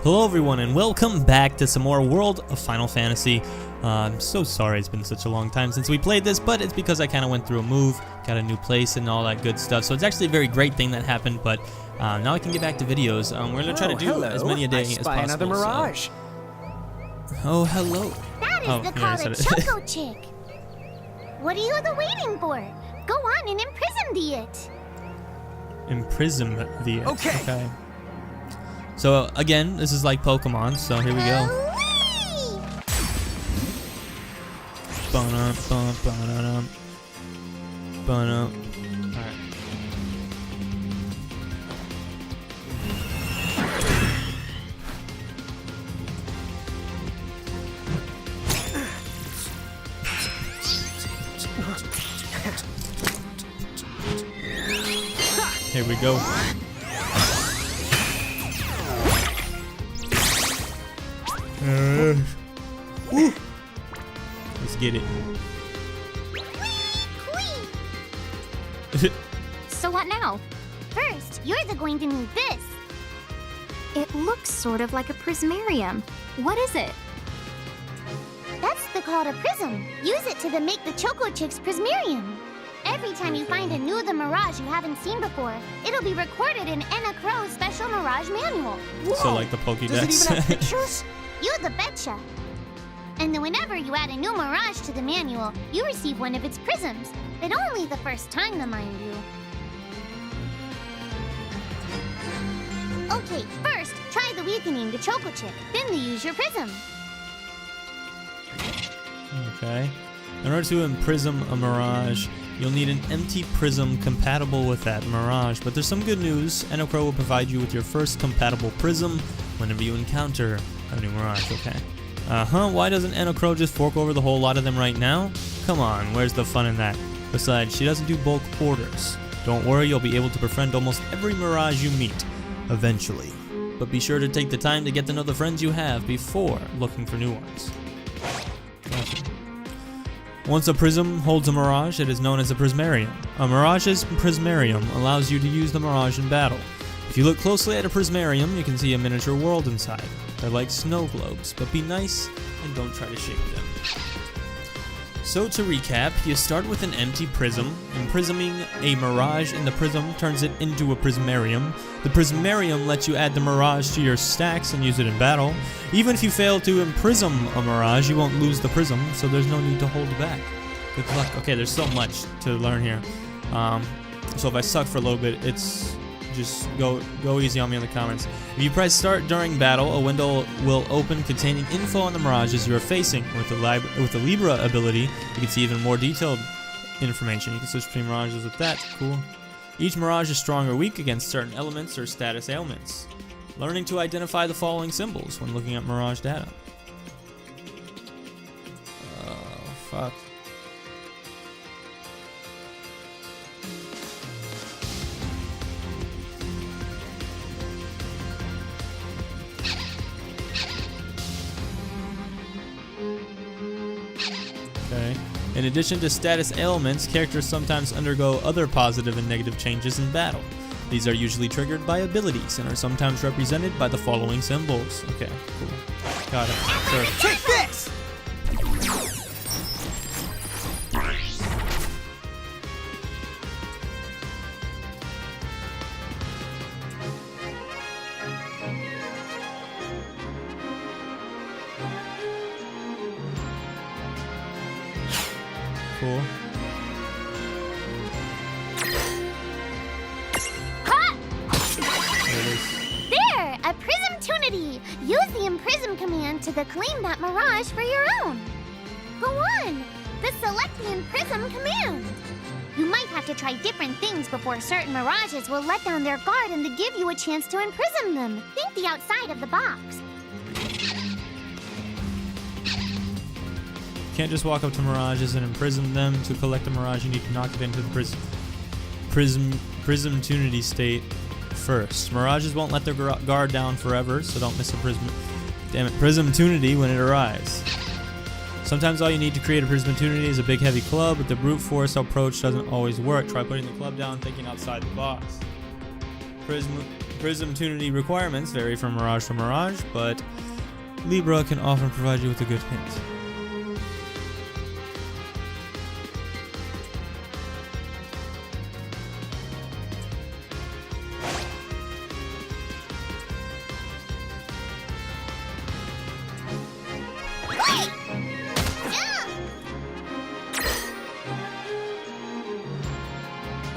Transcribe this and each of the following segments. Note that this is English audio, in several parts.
Hello everyone and welcome back to some more World of Final Fantasy. I'm so sorry it's been such a long time since we played this, but it's because I kind of went through a move, got a new place and all that good stuff. So it's actually a very great thing that happened, but now I can get back to videos. We're going to try to do as many a day as possible. Another Mirage. So. Oh, hello. That is the called Choco Chick. What are you waiting for? Go on and imprison the it. Imprison the it. Okay. So again, this is like Pokemon, so here we go. Alright. Here we go. Let's get it. So what now? First, you're going to need this. It looks sort of like a prismarium. What is it? That's called a prism. Use it to make the Choco Chick's prismarium. Every time you find a new Mirage you haven't seen before, it'll be recorded in Enna Crow's special Mirage manual. Whoa. So like the Pokédex. Does it even have pictures? You the betcha. And then whenever you add a new Mirage to the manual, you receive one of its prisms, but only the first time, mind you. Okay, first, try the weakening the Choco Chick, then use your prism. Okay. In order to imprism a Mirage, you'll need an empty prism compatible with that Mirage, but there's some good news. Enocro will provide you with your first compatible prism whenever you encounter a new Mirage, okay? Why doesn't Enocro just fork over the whole lot of them right now? Come on, where's the fun in that? Besides, she doesn't do bulk orders. Don't worry, you'll be able to befriend almost every Mirage you meet, eventually. But be sure to take the time to get to know the friends you have before looking for new ones. Gotcha. Once a prism holds a Mirage, it is known as a prismarium. A Mirage's prismarium allows you to use the Mirage in battle. If you look closely at a prismarium, you can see a miniature world inside. They're like snow globes, but be nice and don't try to shake them. So to recap, you start with an empty prism. Imprisming a Mirage in the prism turns it into a prismarium. The prismarium lets you add the Mirage to your stacks and use it in battle. Even if you fail to imprison a Mirage, you won't lose the prism, so there's no need to hold back. Good luck. Okay, there's so much to learn here. So if I suck for a little bit, it's just go easy on me in the comments. If you press start during battle, a window will open containing info on the Mirages you are facing. With the Libra ability, you can see even more detailed information. You can switch between Mirages with that. Cool. Each Mirage is strong or weak against certain elements or status ailments. Learning to identify the following symbols when looking at Mirage data. Oh, fuck. Okay. In addition to status ailments, characters sometimes undergo other positive and negative changes in battle. These are usually triggered by abilities and are sometimes represented by the following symbols. Okay, cool. Got it. Sure. Take this! Cool. Ha! There it is. There! A Prismtunity! Use the Imprism command to claim that Mirage for your own. Go on! Select the Imprism command. You might have to try different things before certain Mirages will let down their guard and to give you a chance to imprison them. Think the outside of the box. Can't just walk up to Mirages and imprison them. To collect a Mirage, you need to knock it into the Prismtunity state first. Mirages won't let their guard down forever, so don't miss a Prismtunity when it arrives. Sometimes all you need to create a Prismtunity is a big heavy club, but the brute force approach doesn't always work. Try putting the club down, thinking outside the box. Prism Tunity requirements vary from Mirage to Mirage, but Libra can often provide you with a good hint.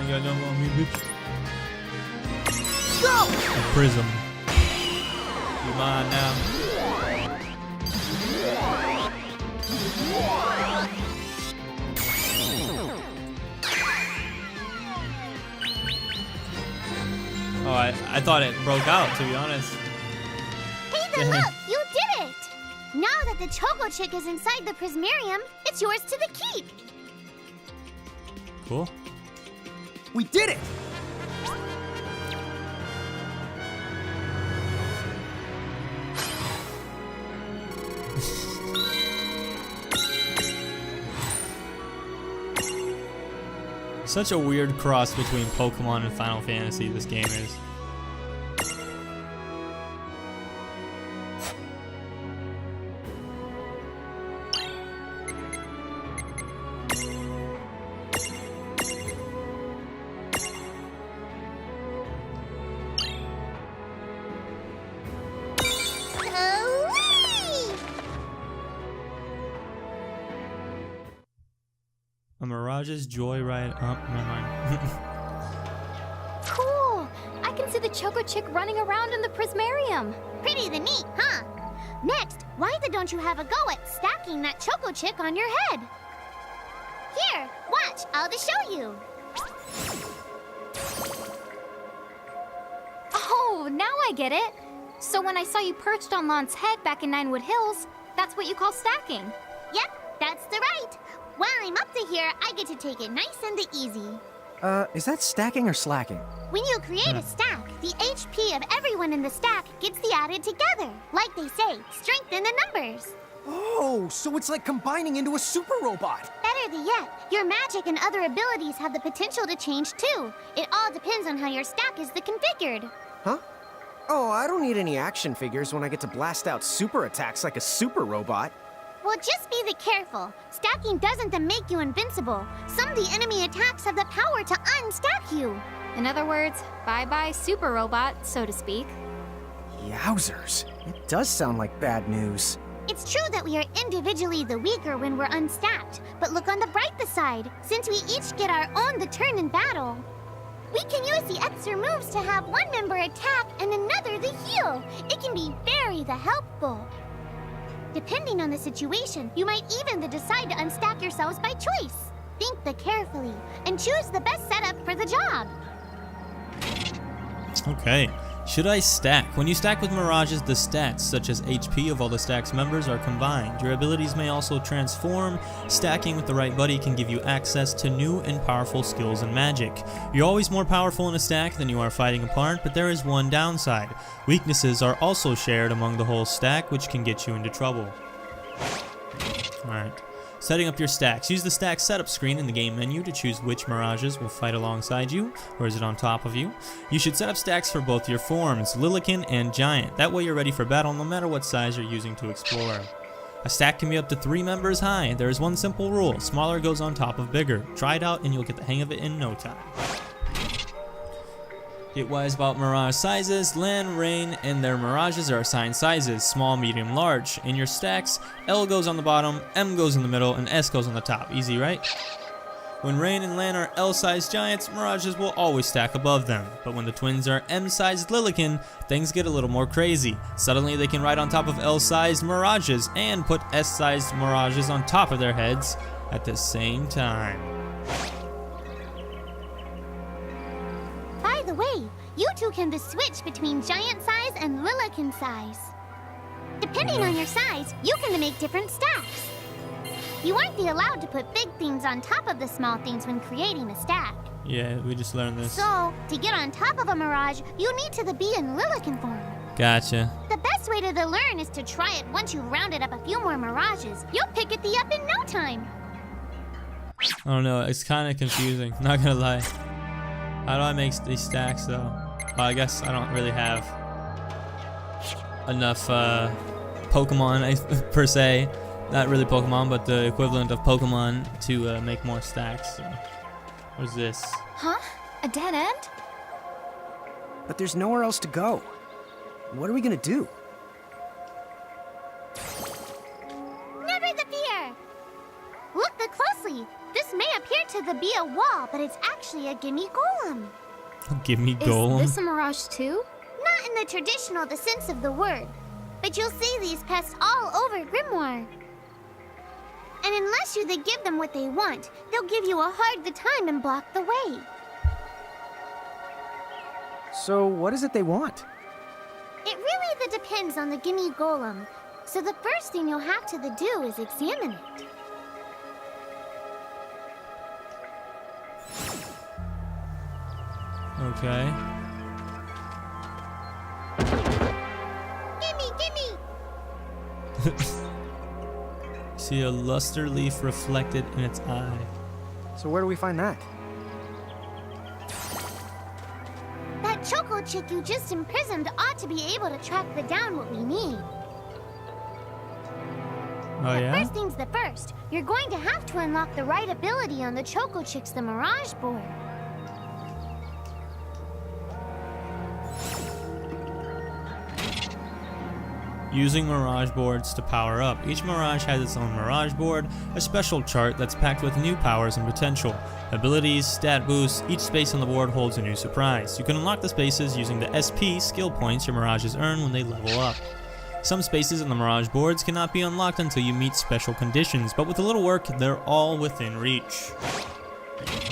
You got no more on me, bitch. Go! A prism. You mine now. Oh, I thought it broke out, to be honest. Hey, then look! You did it! Now that the Choco Chick is inside the Prismarium, it's yours to the keep. Cool. We did it! Such a weird cross between Pokemon and Final Fantasy this game is. A Mirage's Joyride. Oh, never mind. Cool! I can see the Choco Chick running around in the Prismarium. Pretty the neat, huh? Next, why don't you have a go at stacking that Choco Chick on your head? Here, watch, I'll just show you. Oh, now I get it. So when I saw you perched on Lann's head back in Ninewood Hills, that's what you call stacking. Yep, that's the right. While I'm up to here, I get to take it nice and easy. Is that stacking or slacking? When you create a stack, the HP of everyone in the stack gets the added together. Like they say, strengthen the numbers. Oh, so it's like combining into a super robot. Better than yet, your magic and other abilities have the potential to change too. It all depends on how your stack is configured. Huh? Oh, I don't need any action figures when I get to blast out super attacks like a super robot. Well, just be careful. Stacking doesn't make you invincible. Some of the enemy attacks have the power to unstack you. In other words, bye-bye super robot, so to speak. Yowzers. It does sound like bad news. It's true that we are individually the weaker when we're unstacked, but look on the brighter side. Since we each get our own turn in battle, we can use the extra moves to have one member attack and another heal. It can be very helpful. Depending on the situation, you might even decide to unstack yourselves by choice. Think carefully and choose the best setup for the job. Okay. Should I stack? When you stack with Mirages, the stats, such as HP of all the stack's members, are combined. Your abilities may also transform. Stacking with the right buddy can give you access to new and powerful skills and magic. You're always more powerful in a stack than you are fighting apart, but there is one downside. Weaknesses are also shared among the whole stack, which can get you into trouble. Alright. Setting up your stacks. Use the stack setup screen in the game menu to choose which Mirages will fight alongside you, or is it on top of you. You should set up stacks for both your forms, Lillican and Giant. That way you're ready for battle no matter what size you're using to explore. A stack can be up to 3 members high. There is one simple rule: smaller goes on top of bigger. Try it out and you'll get the hang of it in no time. Get wise about Mirage sizes. Lann, Reynn, and their Mirages are assigned sizes: small, medium, large. In your stacks, L goes on the bottom, M goes in the middle, and S goes on the top. Easy, right? When Reynn and Lann are L-sized giants, Mirages will always stack above them. But when the twins are M-sized Lillican, things get a little more crazy. Suddenly they can ride on top of L-sized Mirages and put S-sized Mirages on top of their heads at the same time. By the way, you two can switch between giant size and Lillican size. Depending on your size, you can make different stacks. You aren't allowed to put big things on top of the small things when creating a stack. Yeah, we just learned this. So, to get on top of a Mirage, you need to be in Lillican form. Gotcha. The best way to learn is to try it once you've rounded up a few more Mirages. You'll pick it up in no time. I don't know, it's kind of confusing, not gonna lie. How do I make these stacks though? Well, I guess I don't really have enough Pokemon per se. Not really Pokemon, but the equivalent of Pokemon to make more stacks. So. What is this? Huh? A dead end? But there's nowhere else to go. What are we gonna do? Never the fear! Look closely. This may appear to be a wall, but it's actually a gimme golem. Give me golem. Is this a Mirage too? Not in the traditional sense of the word, but you'll see these pests all over Grymoire. And unless you give them what they want, they'll give you a hard time and block the way. So what is it they want? It really depends on the gimme golem. So the first thing you'll have to do is examine it. Okay. Gimme! See a luster leaf reflected in its eye. So where do we find that? That Choco Chick you just imprisoned ought to be able to track down what we need. Oh yeah? First things the first, you're going to have to unlock the right ability on the Choco Chick's the Mirage Board. Using Mirage Boards to power up. Each Mirage has its own Mirage Board, a special chart that's packed with new powers and potential. Abilities, stat boosts, each space on the board holds a new surprise. You can unlock the spaces using the SP skill points your Mirages earn when they level up. Some spaces in the Mirage Boards cannot be unlocked until you meet special conditions, but with a little work, they're all within reach.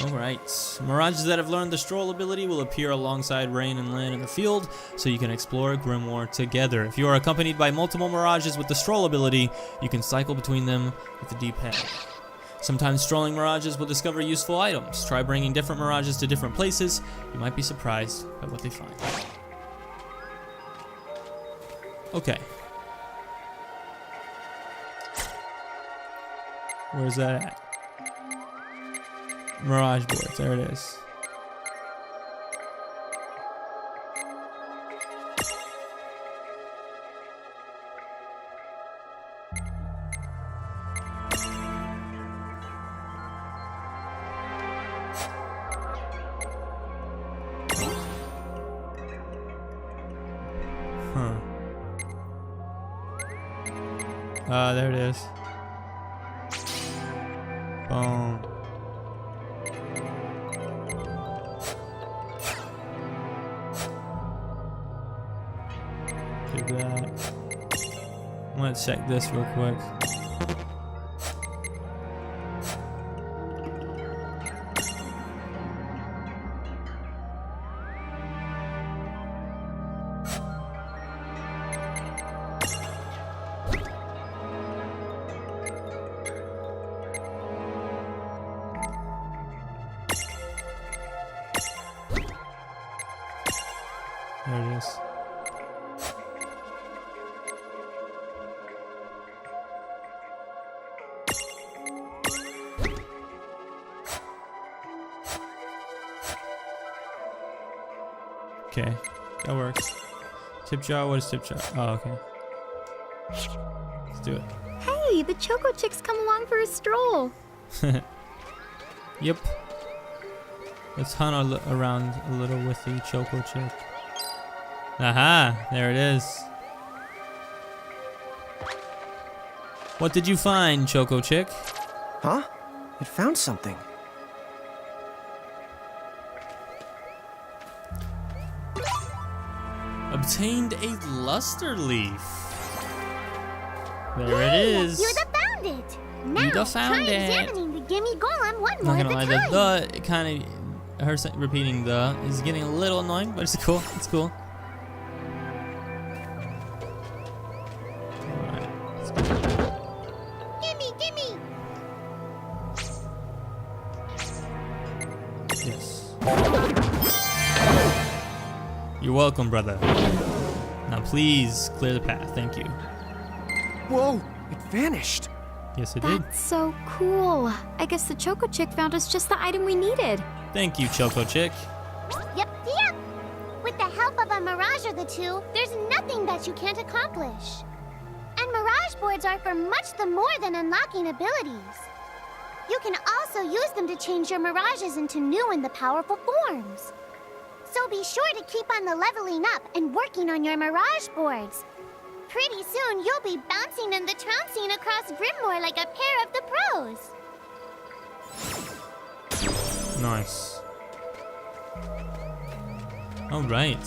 Alright, Mirages that have learned the Stroll ability will appear alongside Reynn and Lann in the field, so you can explore Grymoire together. If you are accompanied by multiple Mirages with the Stroll ability, you can cycle between them with the D-pad. Sometimes strolling Mirages will discover useful items. Try bringing different Mirages to different places. You might be surprised by what they find. Okay. Where's that at? Mirage Boards, there it is. Huh. There it is. Boom. Do that. I'm gonna check this real quick. There it is. Okay, that works. Tip jar, what is tip jar? Oh, okay. Let's do it. Hey, the Choco Chick's come along for a stroll. Yep. Let's hunt around a little with the Choco Chick. Aha, there it is. What did you find, Choco Chick? Huh? It found something. Obtained a luster leaf. There it Yay, is. You found it. Now You try found it. examining the gimme golem one I'm more not at gonna a lie, time. the kind of her repeating the is getting a little annoying, but it's cool. It's cool. Alright, let's go. Gimme! Yes. You're welcome, brother. Now please clear the path. Thank you. Whoa! It vanished. Yes, it did. That's so cool. I guess the Choco Chick found us just the item we needed. Thank you, Choco Chick. Yep. With the help help of a Mirage or the two, there's nothing that you can't accomplish. And Mirage Boards are for much the more than unlocking abilities. You can also use them to change your Mirages into new and the powerful forms. So be sure to keep on the leveling up and working on your Mirage Boards. Pretty soon, you'll be bouncing and the trouncing across Grymoire like a pair of the pros. Nice. Alright.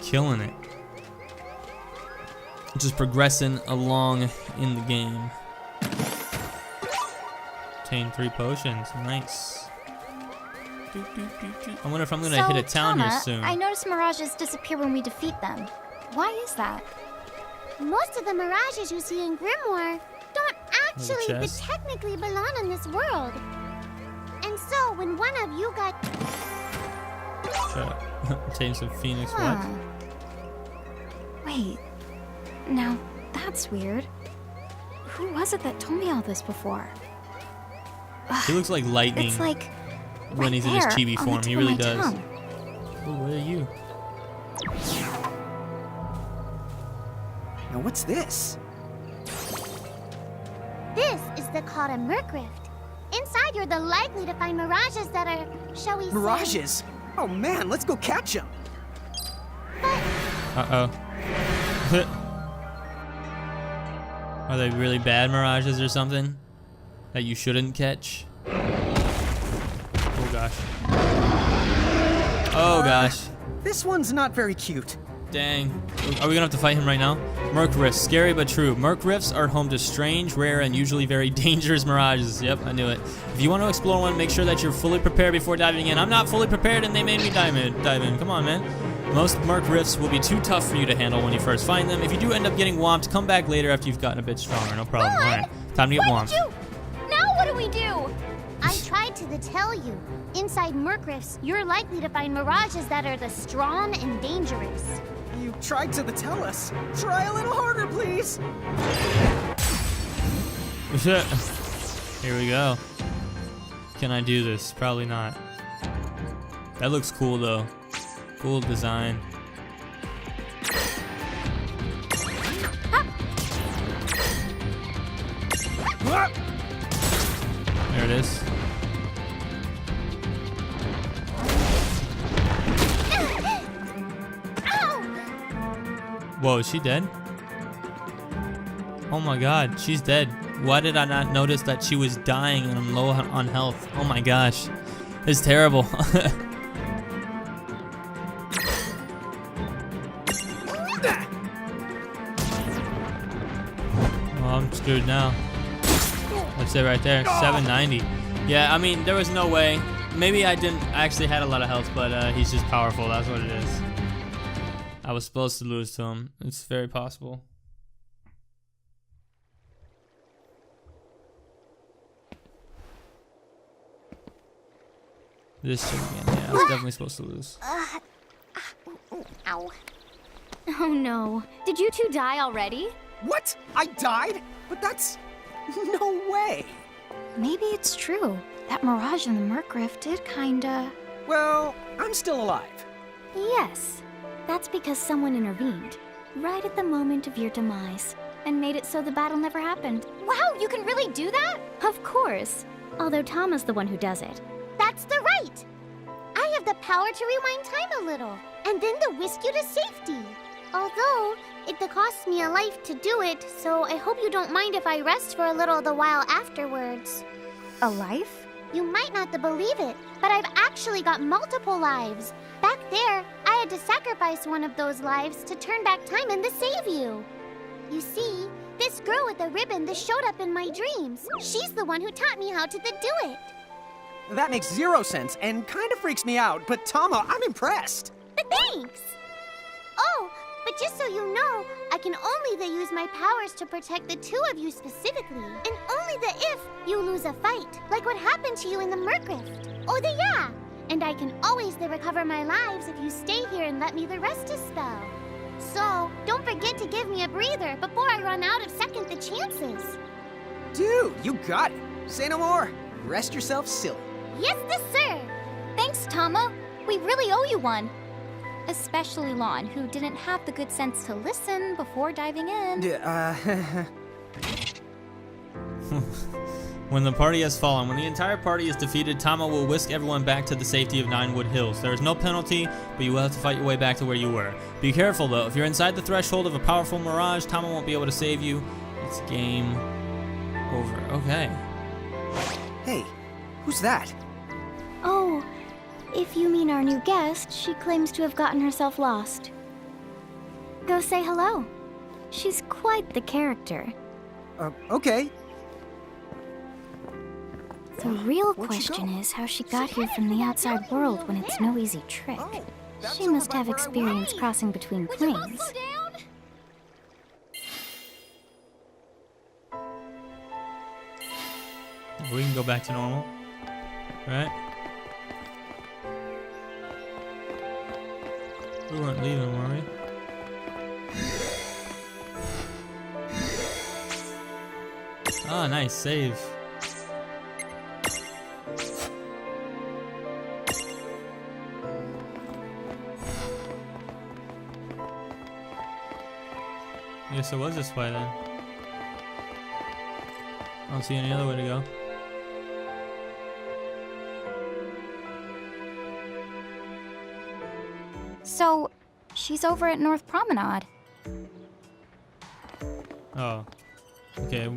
Killing it. Just progressing along in the game. Obtain 3 potions. Nice. I wonder if I'm gonna hit a town here soon. I noticed Mirages disappear when we defeat them. Why is that? Most of the Mirages you see in Grymoire don't actually but technically belong in this world. And so when one of you got... Obtain some Phoenix what? Wait. Now, that's weird. Who was it that told me all this before? He looks like lightning. It's like when he's in his chibi form. He really does. Tongue. Oh, what are you? Now what's this? This is the called a Merc Rift. Inside, you're the likely to find Mirages that are, shall we say... Mirages? Oh man, let's go catch them. Uh-oh. Are they really bad Mirages or something? That you shouldn't catch? Oh gosh. Oh gosh. This one's not very cute. Dang. Are we gonna have to fight him right now? Merc Rifts, scary but true. Merc Rifts are home to strange, rare, and usually very dangerous Mirages. Yep, I knew it. If you want to explore one, make sure that you're fully prepared before diving in. I'm not fully prepared and they made me dive in. Come on, man. Most Merc Rifts will be too tough for you to handle when you first find them. If you do end up getting whomped, come back later after you've gotten a bit stronger. No problem. Alright, time to get whomped. Now what do we do? I tried to tell you. Inside Merc Rifts, you're likely to find Mirages that are the strong and dangerous. You tried to tell us. Try a little harder, please. Here we go. Can I do this? Probably not. That looks cool though. Cool design. There it is. Whoa, is she dead? Oh my god, she's dead. Why did I not notice that she was dying and I'm low on health? Oh my gosh. It's terrible. Oh, I'm screwed now. That's it right there, 790. Yeah, I mean, there was no way. Maybe I actually had a lot of health, but he's just powerful, that's what it is. I was supposed to lose to him. It's very possible. This shit again. Yeah, I was definitely supposed to lose. Ow. Oh no. Did you two die already? What? I died? But that's... no way. Maybe it's true. That Mirage in the Merc Rift did kinda... Well, I'm still alive. Yes. That's because someone intervened, right at the moment of your demise, and made it so the battle never happened. Wow, you can really do that? Of course. Although Tama's the one who does it. That's the right. I have the power to rewind time a little, and then to whisk you to safety. Although, it costs me a life to do it, so I hope you don't mind if I rest for a little the while afterwards. A life? You might not believe it, but I've actually got multiple lives. Back there, I had to sacrifice one of those lives to turn back time and to save you. You see, this girl with the ribbon that showed up in my dreams, she's the one who taught me how to do it. That makes 0 sense and kind of freaks me out, but Tama, I'm impressed. Thanks! Oh, but just so you know, I can only use my powers to protect the two of you specifically, and only if you lose a fight, like what happened to you in the Merc Rift. Oh, yeah! And I can always recover my lives if you stay here and let me rest a spell. So, don't forget to give me a breather before I run out of second the chances. Dude, you got it. Say no more. Rest yourself silly. Yes, sir. Thanks, Tama. We really owe you one. Especially Lann, who didn't have the good sense to listen before diving in. When the party has fallen, when the entire party is defeated, Tama will whisk everyone back to the safety of Ninewood Hills. There is no penalty, but you will have to fight your way back to where you were. Be careful though, if you're inside the threshold of a powerful Mirage, Tama won't be able to save you. It's game over. Okay. Hey, who's that? Oh, if you mean our new guest, she claims to have gotten herself lost. Go say hello. She's quite the character. Okay. The real Where'd she question go? is how she got here from the outside world when it's no easy trick. She must have experience crossing between planes. We can go back to normal. Right? We weren't leaving, were we? Ah, nice. Save. Guess it was this way then. I don't see any other way to go. So, she's over at North Promenade. Oh. Okay,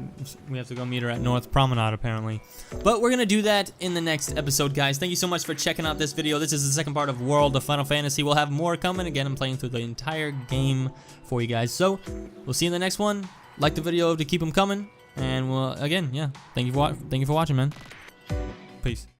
we have to go meet her at North Promenade apparently. But we're gonna do that in the next episode, guys. Thank you so much for checking out this video. This is the second part of World of Final Fantasy. We'll have more coming. Again, I'm playing through the entire game for you guys. So, we'll see you in the next one. Like the video to keep them coming. And we'll, again, yeah. Thank you for watching, man. Peace.